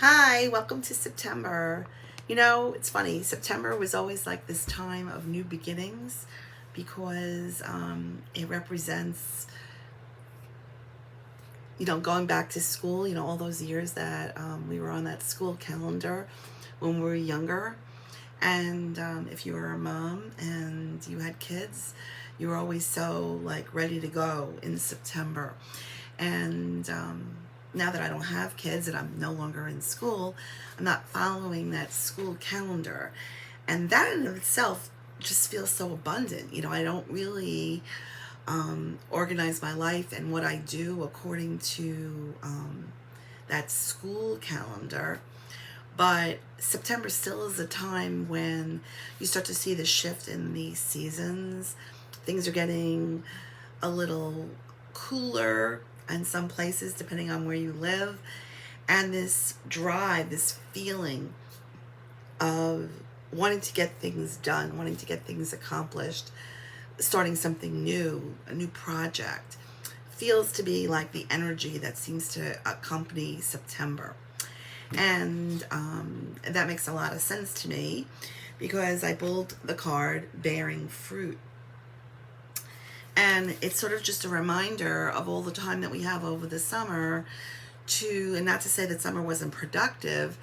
Hi, welcome to September. You know, it's funny. September was always like this time of new beginnings because it represents, going back to school, all those years that we were on that school calendar when we were younger. And if you were a mom and you had kids, you were always so like ready to go in September. And now that I don't have kids and I'm no longer in school, I'm not following that school calendar. And that in itself just feels so abundant. I don't really organize my life and what I do according to that school calendar. But September still is a time when you start to see the shift in the seasons. Things are getting a little cooler in some places, depending on where you live. And this drive, this feeling of wanting to get things done, wanting to get things accomplished, starting something new, a new project, feels to be like the energy that seems to accompany September. And that makes a lot of sense to me because I pulled the card bearing fruit. And it's sort of just a reminder of all the time that we have over the summer and not to say that summer wasn't productive,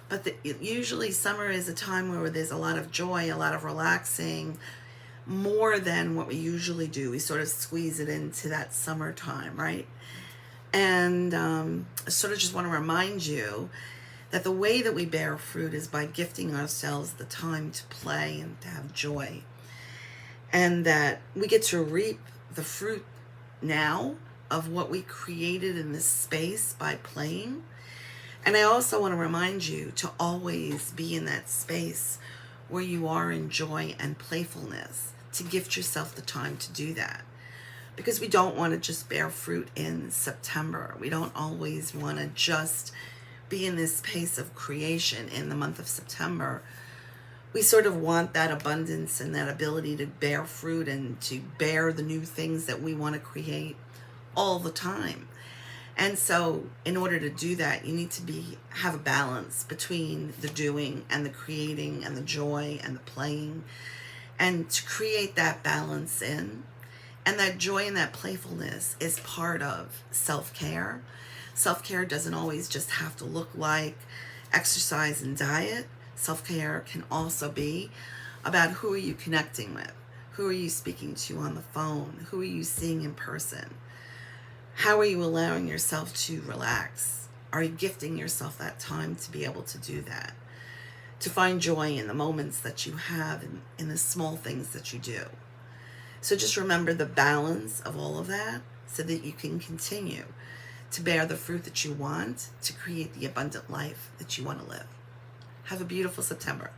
but usually summer is a time where there's a lot of joy, a lot of relaxing, more than what we usually do. We sort of squeeze it into that summertime, right? And I sort of just want to remind you that the way that we bear fruit is by gifting ourselves the time to play and to have joy. And that we get to reap the fruit now of what we created in this space by playing. And I also want to remind you to always be in that space where you are in joy and playfulness, to gift yourself the time to do that. Because we don't want to just bear fruit in September. We don't always want to just be in this space of creation in the month of September. We sort of want that abundance and that ability to bear fruit and to bear the new things that we want to create all the time. And so in order to do that, you need to have a balance between the doing and the creating and the joy and the playing, and to create that balance in. And that joy and that playfulness is part of self-care. Self-care doesn't always just have to look like exercise and diet. Self-care can also be about who are you connecting with? Who are you speaking to on the phone? Who are you seeing in person? How are you allowing yourself to relax? Are you gifting yourself that time to be able to do that? To find joy in the moments that you have in the small things that you do. So just remember the balance of all of that so that you can continue to bear the fruit that you want, to create the abundant life that you want to live. Have a beautiful September.